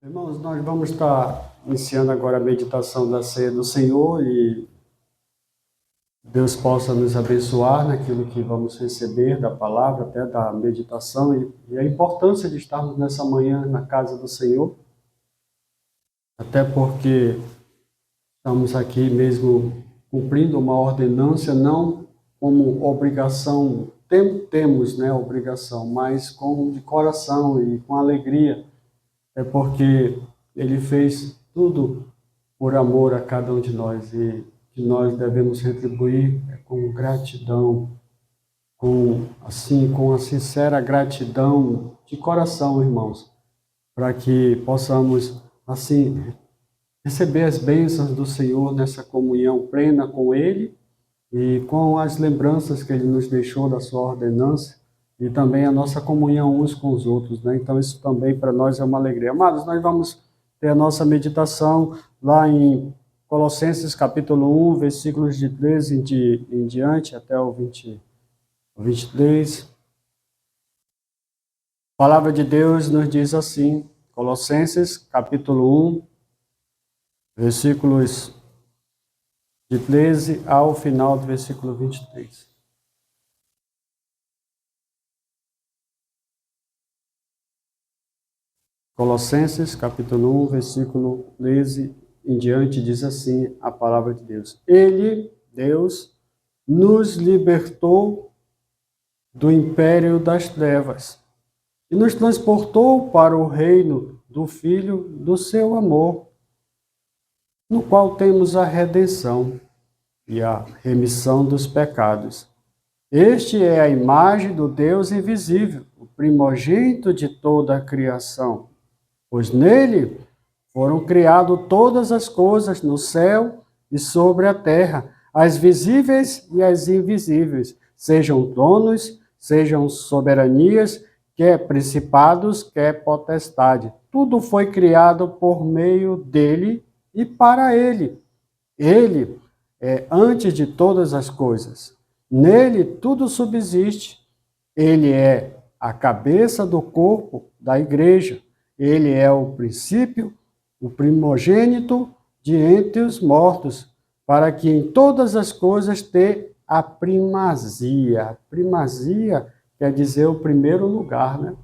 Irmãos, nós vamos estar iniciando agora a meditação da ceia do Senhor e Deus possa nos abençoar naquilo que vamos receber da palavra, até da meditação e a importância de estarmos nessa manhã na casa do Senhor, até porque estamos aqui mesmo cumprindo uma ordenância, não como obrigação, temos, né, obrigação, mas de coração e com alegria. É porque Ele fez tudo por amor a cada um de nós e que nós devemos retribuir com gratidão, com a sincera gratidão de coração, irmãos, para que possamos, assim, receber as bênçãos do Senhor nessa comunhão plena com Ele e com as lembranças que Ele nos deixou da sua ordenança e também a nossa comunhão uns com os outros, né? Então isso também para nós é uma alegria. Amados, nós vamos ter a nossa meditação lá em Colossenses capítulo 1, versículos de 13 em diante até o 23. A palavra de Deus nos diz assim, Colossenses capítulo 1, versículos de 13 ao final do versículo 23. Colossenses, capítulo 1, versículo 13 em diante, diz assim a palavra de Deus. Ele, Deus, nos libertou do império das trevas e nos transportou para o reino do Filho do seu amor, no qual temos a redenção e a remissão dos pecados. Este é a imagem do Deus invisível, o primogênito de toda a criação, pois nele foram criadas todas as coisas no céu e sobre a terra, as visíveis e as invisíveis, sejam tronos, sejam soberanias, quer principados, quer potestade. Tudo foi criado por meio dele e para ele. Ele é antes de todas as coisas. Nele tudo subsiste. Ele é a cabeça do corpo da igreja. Ele é o princípio, o primogênito de entre os mortos, para que em todas as coisas tenha a primazia. A primazia quer dizer o primeiro lugar, né?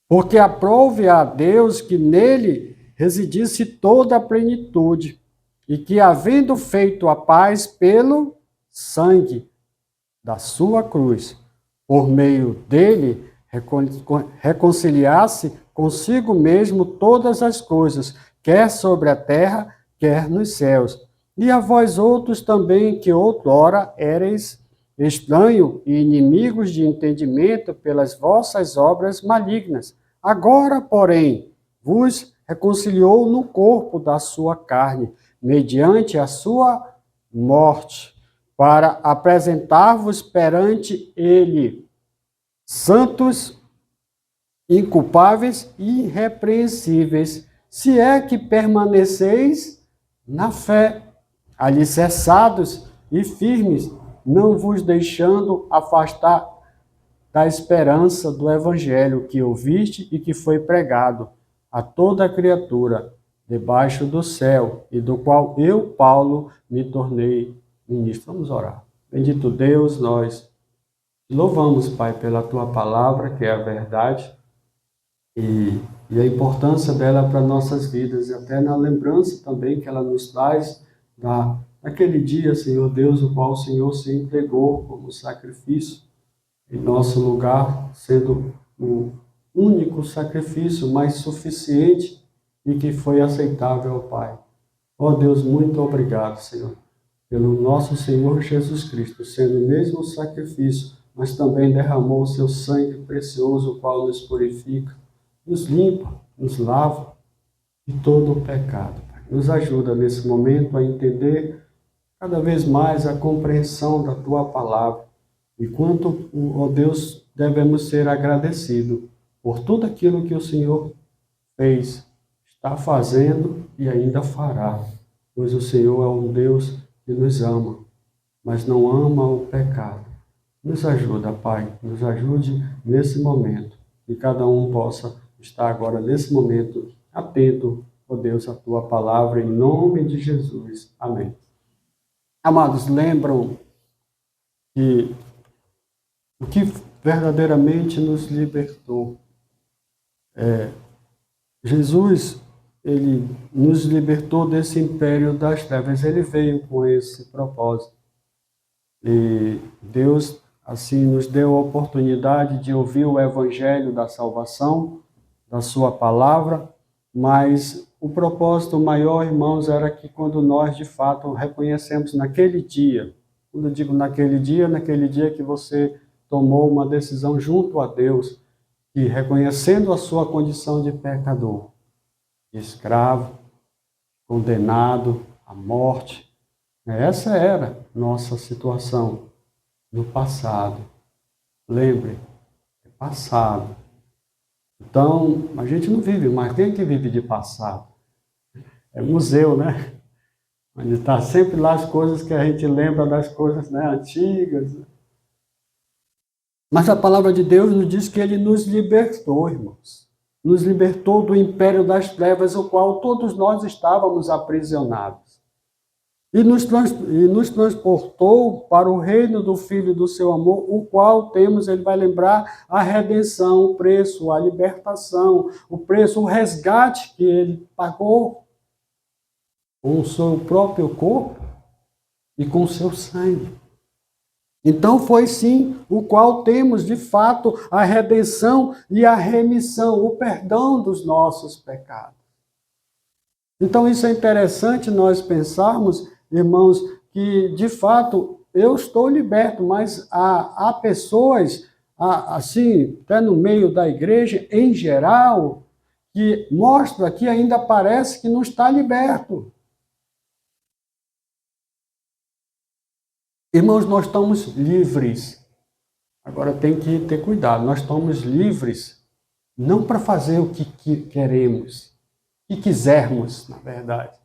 Porque aprove a Deus que nele residisse toda a plenitude, e que, havendo feito a paz pelo sangue da sua cruz, por meio dele, reconciliasse consigo mesmo todas as coisas, quer sobre a terra, quer nos céus. E a vós outros também, que outrora éreis estranhos e inimigos de entendimento pelas vossas obras malignas. Agora, porém, vos reconciliou no corpo da sua carne, mediante a sua morte, para apresentar-vos perante ele, santos, inculpáveis e irrepreensíveis, se é que permaneceis na fé, alicerçados e firmes, não vos deixando afastar da esperança do evangelho que ouviste e que foi pregado a toda criatura debaixo do céu, e do qual eu, Paulo, me tornei ministro. Vamos orar. Bendito Deus, nós te louvamos, Pai, pela tua palavra, que é a verdade, e a importância dela para nossas vidas, e até na lembrança também que ela nos traz naquele dia, Senhor Deus, o qual o Senhor se entregou como sacrifício em nosso lugar, sendo o único sacrifício mais suficiente e que foi aceitável ao Pai. Ó Deus, muito obrigado, Senhor, pelo nosso Senhor Jesus Cristo, sendo o mesmo sacrifício, mas também derramou o seu sangue precioso, o qual nos purifica, nos limpa, nos lava de todo o pecado. Pai. Nos ajuda nesse momento a entender cada vez mais a compreensão da tua palavra e quanto, ó Deus, devemos ser agradecidos por tudo aquilo que o Senhor fez, está fazendo e ainda fará, pois o Senhor é um Deus que nos ama, mas não ama o pecado. Nos ajuda, Pai, nos ajude nesse momento, que cada um possa estar agora, nesse momento, atento, ó Deus, à tua palavra, em nome de Jesus. Amém. Amados, lembram que o que verdadeiramente nos libertou Jesus, ele nos libertou desse império das trevas, ele veio com esse propósito. E Deus, assim, nos deu a oportunidade de ouvir o evangelho da salvação, da sua palavra, mas o propósito maior, irmãos, era que quando nós, de fato, reconhecemos naquele dia, quando eu digo naquele dia que você tomou uma decisão junto a Deus, e reconhecendo a sua condição de pecador, de escravo, condenado à morte. Essa era nossa situação no passado. Lembre, é passado. Então, a gente não vive mais. Quem é que vive de passado? É museu, né? Onde está sempre lá as coisas que a gente lembra das coisas, né, antigas. Mas a palavra de Deus nos diz que ele nos libertou, irmãos. Nos libertou do império das trevas, o qual todos nós estávamos aprisionados. E nos transportou para o reino do Filho do seu amor, o qual temos, ele vai lembrar, a redenção, o preço, a libertação, o preço, o resgate que ele pagou com o seu próprio corpo e com o seu sangue. Então foi sim o qual temos de fato a redenção e a remissão, o perdão dos nossos pecados. Então isso é interessante nós pensarmos, irmãos, que de fato eu estou liberto, mas há pessoas, assim, até no meio da igreja em geral, que mostra que ainda parece que não está liberto. Irmãos, nós estamos livres. Agora tem que ter cuidado. Nós estamos livres não para fazer o que queremos, o que quisermos, na verdade.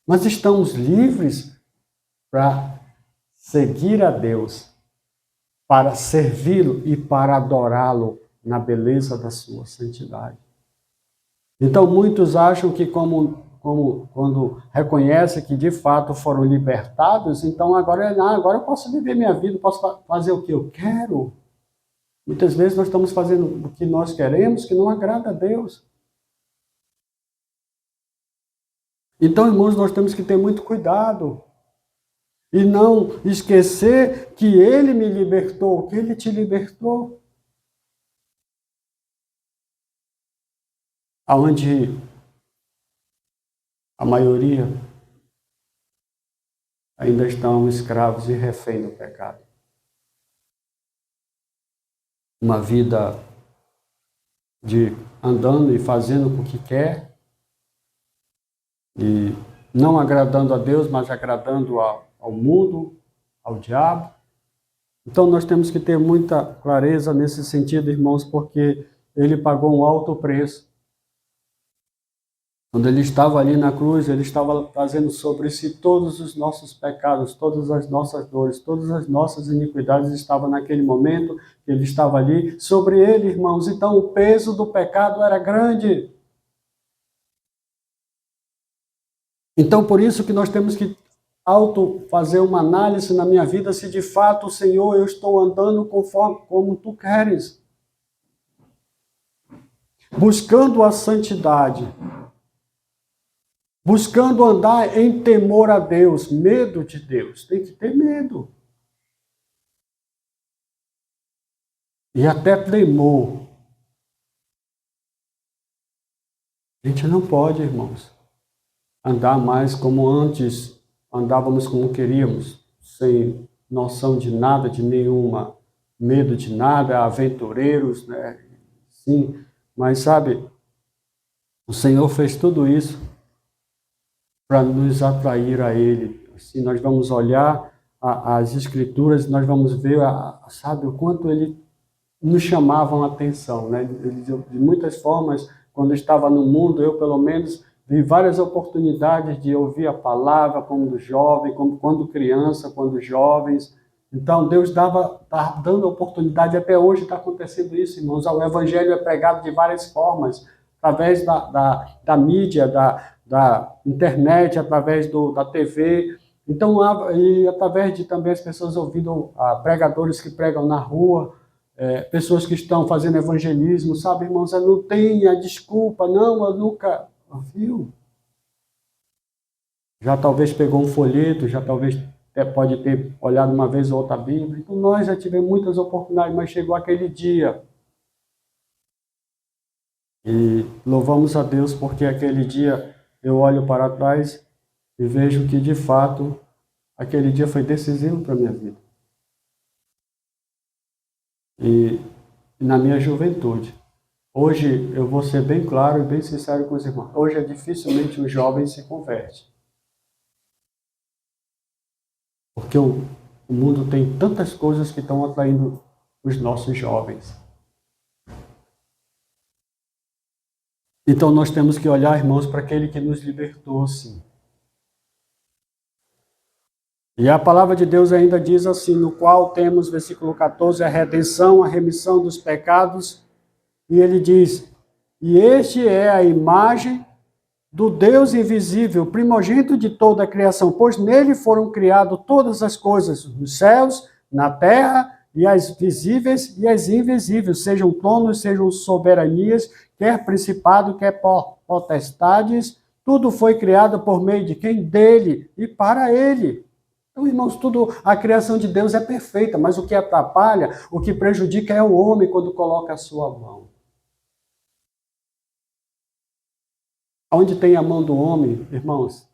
Mas estamos livres para seguir a Deus, para servi-lo e para adorá-lo na beleza da sua santidade. Então, muitos acham que quando reconhecem que de fato foram libertados, então agora eu posso viver minha vida, posso fazer o que eu quero. Muitas vezes nós estamos fazendo o que nós queremos, que não agrada a Deus. Então, irmãos, nós temos que ter muito cuidado e não esquecer que Ele me libertou, que Ele te libertou. Aonde a maioria ainda estão escravos e refém do pecado. Uma vida de andando e fazendo o que quer, e não agradando a Deus, mas agradando ao mundo, ao diabo. Então nós temos que ter muita clareza nesse sentido, irmãos, porque ele pagou um alto preço. Quando ele estava ali na cruz, ele estava trazendo sobre si todos os nossos pecados, todas as nossas dores, todas as nossas iniquidades estavam naquele momento, ele estava ali sobre ele, irmãos. Então o peso do pecado era grande. Então por isso que nós temos que fazer uma análise na minha vida, se de fato, Senhor, eu estou andando conforme como Tu queres. Buscando a santidade. Buscando andar em temor a Deus, medo de Deus. Tem que ter medo. E até temor. A gente não pode, irmãos, andar mais como antes, andávamos como queríamos, sem noção de nada, de nenhuma, medo de nada, aventureiros, né? Sim, mas sabe, o Senhor fez tudo isso para nos atrair a Ele. Assim, nós vamos olhar as Escrituras, nós vamos ver, sabe, o quanto Ele nos chamavam a atenção, né? Ele, de muitas formas, quando estava no mundo, eu pelo menos vi várias oportunidades de ouvir a palavra como jovem, como quando criança, quando jovens, Então, Deus está dando oportunidade, até hoje está acontecendo isso, irmãos. O evangelho é pregado de várias formas, através da mídia, da internet, através da TV. Então, e através de também as pessoas ouvindo pregadores que pregam na rua, pessoas que estão fazendo evangelismo, sabe, irmãos? Não tenha desculpa, não, eu nunca viu. Já talvez pegou um folheto, já talvez pode ter olhado uma vez ou outra a Bíblia. Então, nós já tivemos muitas oportunidades, mas chegou aquele dia. E louvamos a Deus porque aquele dia eu olho para trás e vejo que, de fato, aquele dia foi decisivo para a minha vida. E na minha juventude. Hoje, eu vou ser bem claro e bem sincero com os irmãos. Hoje, dificilmente um jovem se converte. Porque o mundo tem tantas coisas que estão atraindo os nossos jovens. Então nós temos que olhar, irmãos, para aquele que nos libertou, sim. E a palavra de Deus ainda diz assim, no qual temos, versículo 14, a redenção, a remissão dos pecados. E ele diz, e este é a imagem do Deus invisível, primogênito de toda a criação, pois nele foram criadas todas as coisas, nos céus, na terra, e as visíveis e as invisíveis, sejam tronos, sejam soberanias, quer principado, quer potestades, tudo foi criado por meio de quem? Dele e para ele. Então, irmãos, a criação de Deus é perfeita, mas o que atrapalha, o que prejudica é o homem quando coloca a sua mão. Onde tem a mão do homem, irmãos,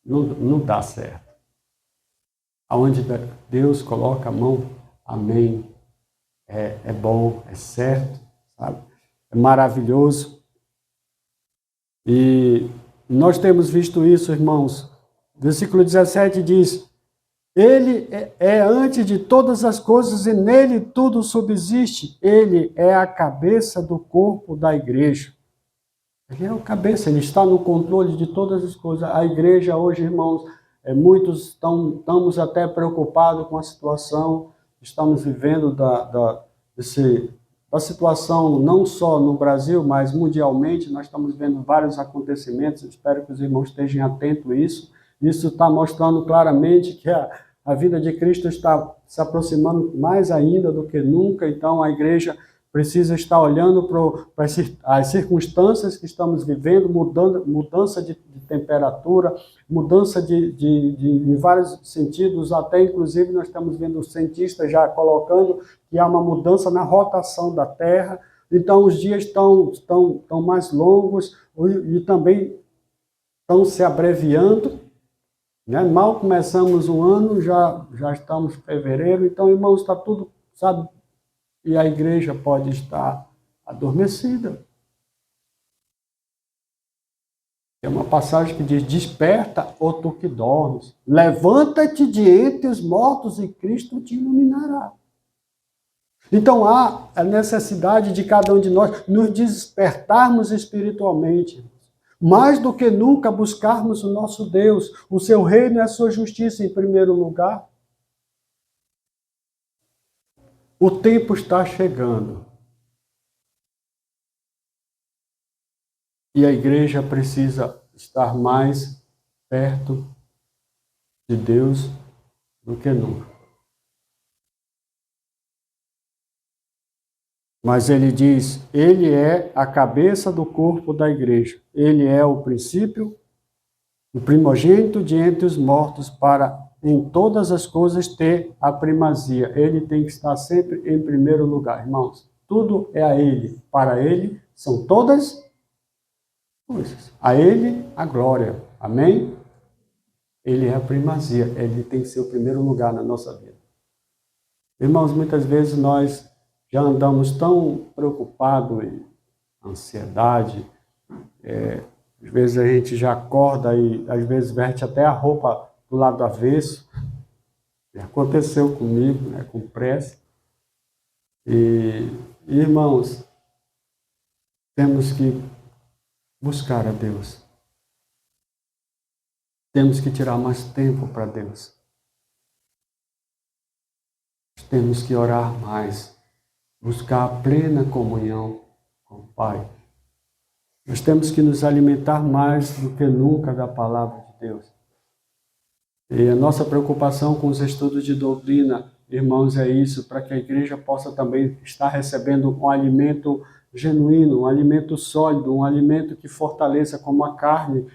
não dá certo. Aonde Deus coloca a mão, amém. É bom, é certo, sabe? É maravilhoso. E nós temos visto isso, irmãos. Versículo 17 diz, ele é antes de todas as coisas e nele tudo subsiste. Ele é a cabeça do corpo da igreja. Ele é o cabeça, ele está no controle de todas as coisas. A igreja hoje, irmãos, muitos estamos até preocupados com a situação, estamos vivendo da situação não só no Brasil, mas mundialmente. Nós estamos vendo vários acontecimentos, espero que os irmãos estejam atentos a isso. Isso está mostrando claramente que a vida de Cristo está se aproximando mais ainda do que nunca, então a igreja precisa estar olhando para as circunstâncias que estamos vivendo, mudança de temperatura, mudança de vários sentidos, até inclusive nós estamos vendo os cientistas já colocando que há uma mudança na rotação da Terra, então os dias estão mais longos e também estão se abreviando, né? Mal começamos o ano, já estamos em fevereiro, então, irmãos, está tudo, sabe, e a igreja pode estar adormecida. Tem uma passagem que diz, desperta, ó tu que dormes, levanta-te de entre os mortos e Cristo te iluminará. Então há a necessidade de cada um de nós nos despertarmos espiritualmente, mais do que nunca buscarmos o nosso Deus, o seu reino e a sua justiça em primeiro lugar. O tempo está chegando. E a igreja precisa estar mais perto de Deus do que nunca. Mas ele diz, ele é a cabeça do corpo da igreja. Ele é o princípio, o primogênito de entre os mortos, para em todas as coisas ter a primazia. Ele tem que estar sempre em primeiro lugar, irmãos. Tudo é a ele. Para ele são todas coisas. A ele a glória. Amém? Ele é a primazia. Ele tem que ser o primeiro lugar na nossa vida. Irmãos, muitas vezes nós já andamos tão preocupados em ansiedade, às vezes a gente já acorda e às vezes veste até a roupa do lado avesso. Aconteceu comigo, né, com pressa. E, irmãos, temos que buscar a Deus. Temos que tirar mais tempo para Deus. Temos que orar mais, buscar a plena comunhão com o Pai. Nós temos que nos alimentar mais do que nunca da palavra de Deus. E a nossa preocupação com os estudos de doutrina, irmãos, é isso, para que a igreja possa também estar recebendo um alimento genuíno, um alimento sólido, um alimento que fortaleça como a carne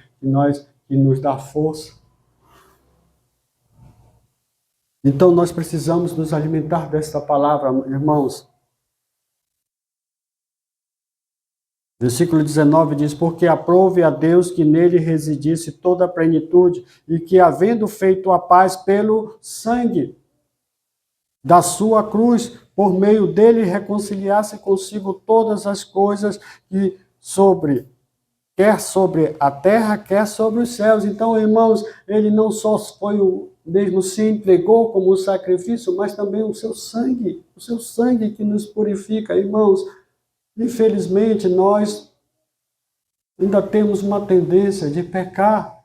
que nos dá força. Então nós precisamos nos alimentar desta palavra, irmãos. Versículo 19 diz, porque aprove a Deus que nele residisse toda a plenitude e que, havendo feito a paz pelo sangue da sua cruz, por meio dele reconciliasse consigo todas as coisas que quer sobre a terra, quer sobre os céus. Então, irmãos, ele não só mesmo se entregou como um sacrifício, mas também o seu sangue que nos purifica, irmãos. Infelizmente, nós ainda temos uma tendência de pecar.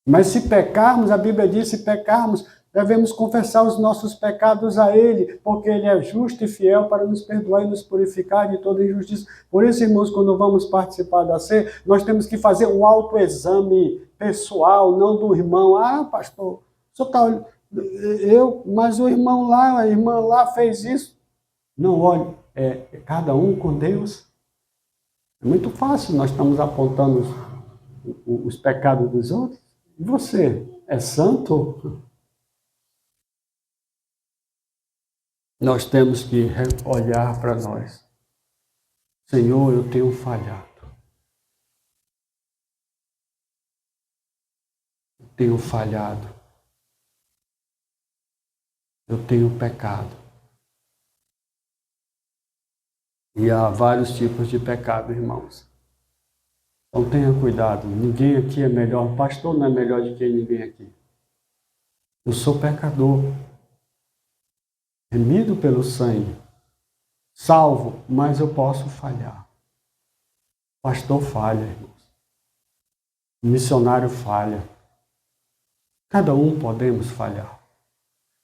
Mas se pecarmos, a Bíblia diz, se pecarmos, devemos confessar os nossos pecados a Ele, porque Ele é justo e fiel para nos perdoar e nos purificar de toda injustiça. Por isso, irmãos, quando vamos participar da ceia, nós temos que fazer um autoexame pessoal, não do irmão. Ah, pastor, o senhor está... mas o irmão lá, a irmã lá fez isso. Não, olhe, é cada um com Deus. É muito fácil, nós estamos apontando os pecados dos outros. E você é santo? Nós temos que olhar para nós. Senhor, eu tenho falhado. Eu tenho falhado. Eu tenho pecado. E há vários tipos de pecado, irmãos. Então tenha cuidado. Ninguém aqui é melhor. O pastor não é melhor do que ninguém aqui. Eu sou pecador. Remido pelo sangue. Salvo, mas eu posso falhar. O pastor falha, irmãos. O missionário falha. Cada um podemos falhar.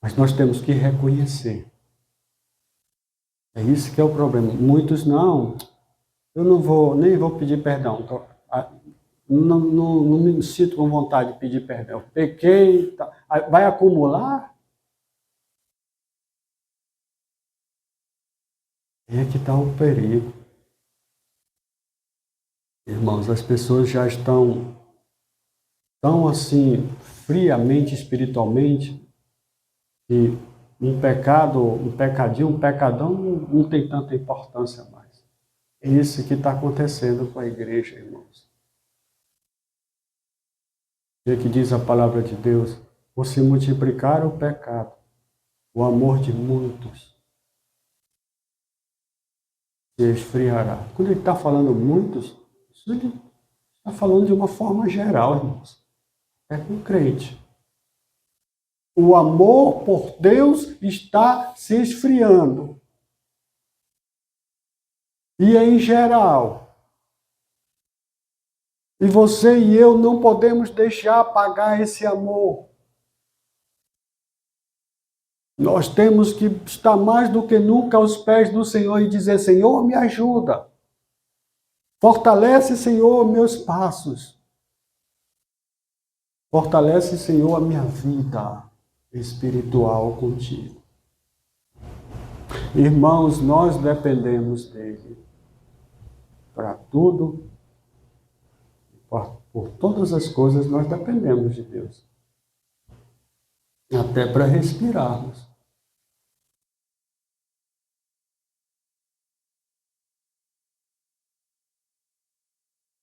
Mas nós temos que reconhecer. É isso que é o problema. Muitos não. Eu nem vou pedir perdão. Não me sinto com vontade de pedir perdão. Pequei. Vai acumular? E aqui está o perigo. Irmãos, as pessoas já estão tão assim, friamente, espiritualmente, que um pecado, um pecadinho, um pecadão não tem tanta importância mais. É isso que está acontecendo com a igreja, irmãos. O que diz a palavra de Deus? Por se multiplicar o pecado, o amor de muitos se esfriará. Quando ele está falando muitos, ele está falando de uma forma geral, irmãos. É com o crente. O amor por Deus está se esfriando. E é em geral. E você e eu não podemos deixar apagar esse amor. Nós temos que estar mais do que nunca aos pés do Senhor e dizer, Senhor, me ajuda. Fortalece, Senhor, meus passos. Fortalece, Senhor, a minha vida espiritual contigo. Irmãos, nós dependemos dele para tudo, por todas as coisas nós dependemos de Deus. Até para respirarmos.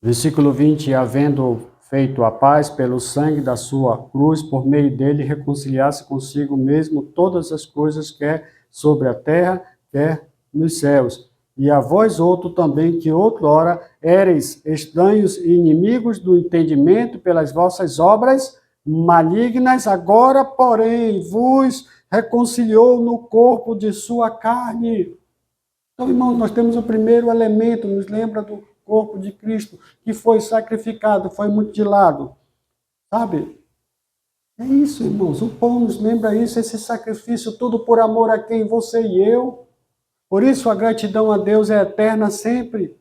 Versículo 20, havendo feito a paz pelo sangue da sua cruz, por meio dele reconciliasse consigo mesmo todas as coisas, quer sobre a terra, quer nos céus. E a vós outro também, que outrora éreis estranhos e inimigos do entendimento pelas vossas obras malignas, agora, porém, vos reconciliou no corpo de sua carne. Então, irmãos, nós temos o primeiro elemento, nos lembra do corpo de Cristo, que foi sacrificado, foi mutilado. Sabe? É isso, irmãos. O pão nos lembra isso, esse sacrifício, tudo por amor a quem? Você e eu. Por isso a gratidão a Deus é eterna sempre.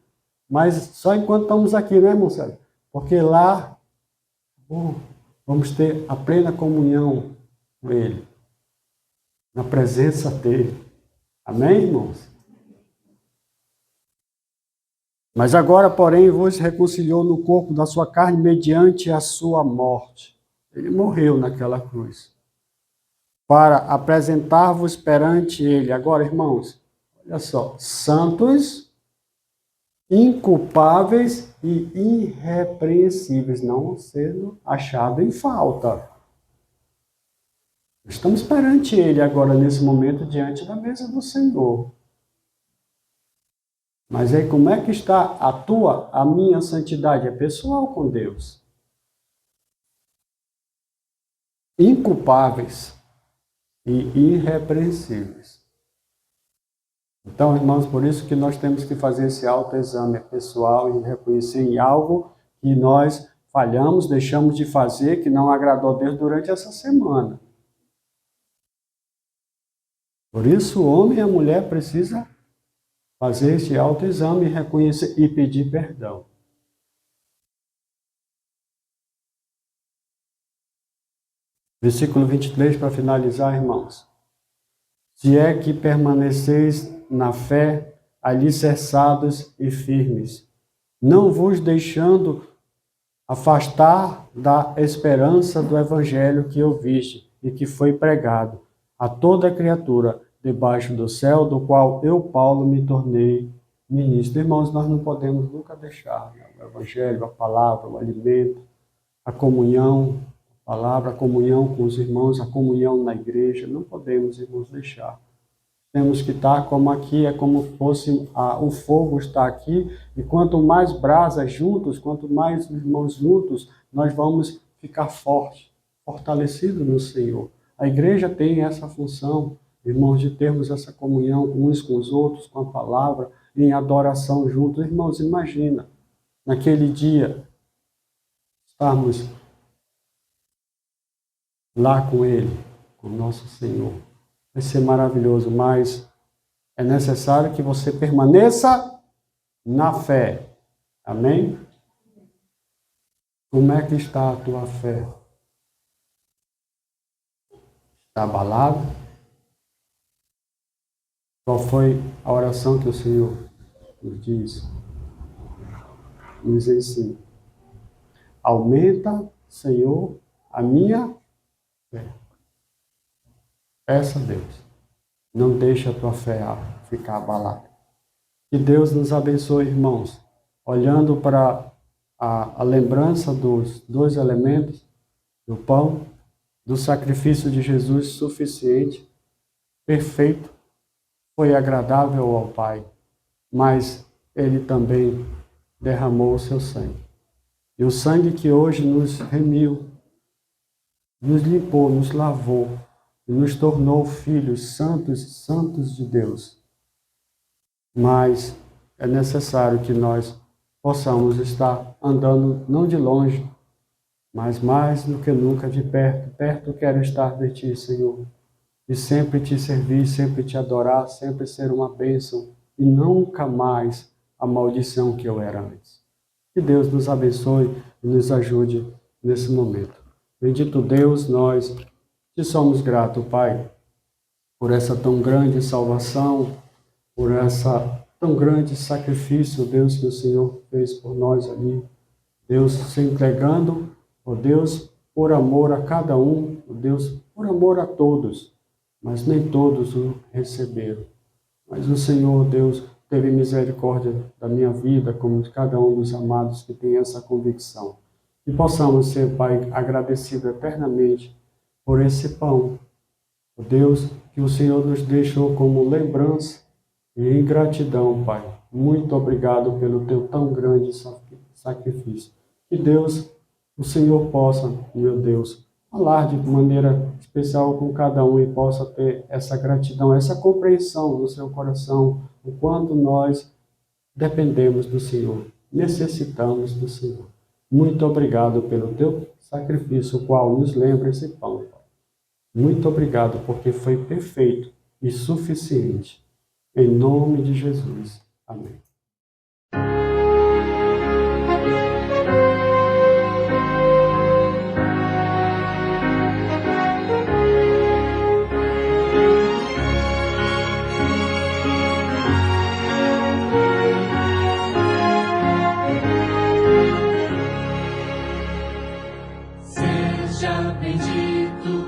Mas só enquanto estamos aqui, né, irmão Sérgio? Porque lá vamos ter a plena comunhão com Ele, na presença dEle. Amém, irmãos? Mas agora, porém, vos reconciliou no corpo da sua carne mediante a sua morte. Ele morreu naquela cruz. Para apresentar-vos perante Ele. Agora, irmãos, olha só. Santos, inculpáveis e irrepreensíveis, não sendo achado em falta. Estamos perante Ele agora, nesse momento, diante da mesa do Senhor. Mas aí como é que está a minha santidade? É pessoal com Deus. Inculpáveis e irrepreensíveis. Então, irmãos, por isso que nós temos que fazer esse autoexame pessoal e reconhecer em algo que nós falhamos, deixamos de fazer, que não agradou a Deus durante essa semana. Por isso, o homem e a mulher precisam fazer esse autoexame, reconhecer e pedir perdão. Versículo 23, para finalizar, irmãos. Se é que permaneceis na fé, alicerçados e firmes, não vos deixando afastar da esperança do evangelho que ouviste e que foi pregado a toda criatura debaixo do céu, do qual eu, Paulo, me tornei ministro. Irmãos, nós não podemos nunca deixar, né, o evangelho, a palavra, o alimento, a comunhão, a palavra, a comunhão com os irmãos, a comunhão na igreja, não podemos, irmãos, deixar. Temos que estar como aqui, é como fosse o fogo está aqui, e quanto mais brasas juntos, quanto mais irmãos juntos, nós vamos ficar fortes, fortalecidos no Senhor. A igreja tem essa função, irmãos, de termos essa comunhão uns com os outros, com a palavra, em adoração juntos. Irmãos, imagina, naquele dia, estarmos lá com Ele, com o nosso Senhor. Vai ser maravilhoso, mas é necessário que você permaneça na fé. Amém? Como é que está a tua fé? Está abalado? Qual foi a oração que o Senhor nos diz? Nos ensina. Aumenta, Senhor, a minha fé. Peça a Deus. Não deixe a tua fé ficar abalada. Que Deus nos abençoe, irmãos. Olhando para a lembrança dos dois elementos, do pão, do sacrifício de Jesus suficiente, perfeito, foi agradável ao Pai, mas Ele também derramou o seu sangue. E o sangue que hoje nos remiu, nos limpou, nos lavou, e nos tornou filhos santos de Deus. Mas é necessário que nós possamos estar andando não de longe, mas mais do que nunca de perto. Perto quero estar de Ti, Senhor, e sempre Te servir, sempre Te adorar, sempre ser uma bênção, e nunca mais a maldição que eu era antes. Que Deus nos abençoe e nos ajude nesse momento. Bendito Deus, nós Te somos gratos, Pai, por essa tão grande salvação, por essa tão grande sacrifício, Deus, que o Senhor fez por nós ali. Deus, se entregando, ó Deus, por amor a cada um, ó Deus, por amor a todos, mas nem todos o receberam. Mas o Senhor, Deus, teve misericórdia da minha vida, como de cada um dos amados que tem essa convicção. E possamos ser, Pai, agradecidos eternamente por esse pão, ó Deus, que o Senhor nos deixou como lembrança e em gratidão, Pai. Muito obrigado pelo Teu tão grande sacrifício. Que Deus, o Senhor possa, meu Deus, falar de maneira especial com cada um e possa ter essa gratidão, essa compreensão no seu coração, o quanto nós dependemos do Senhor, necessitamos do Senhor. Muito obrigado pelo teu sacrifício, o qual nos lembra esse pão, Pai. Muito obrigado, porque foi perfeito e suficiente. Em nome de Jesus. Amém. Seja bendito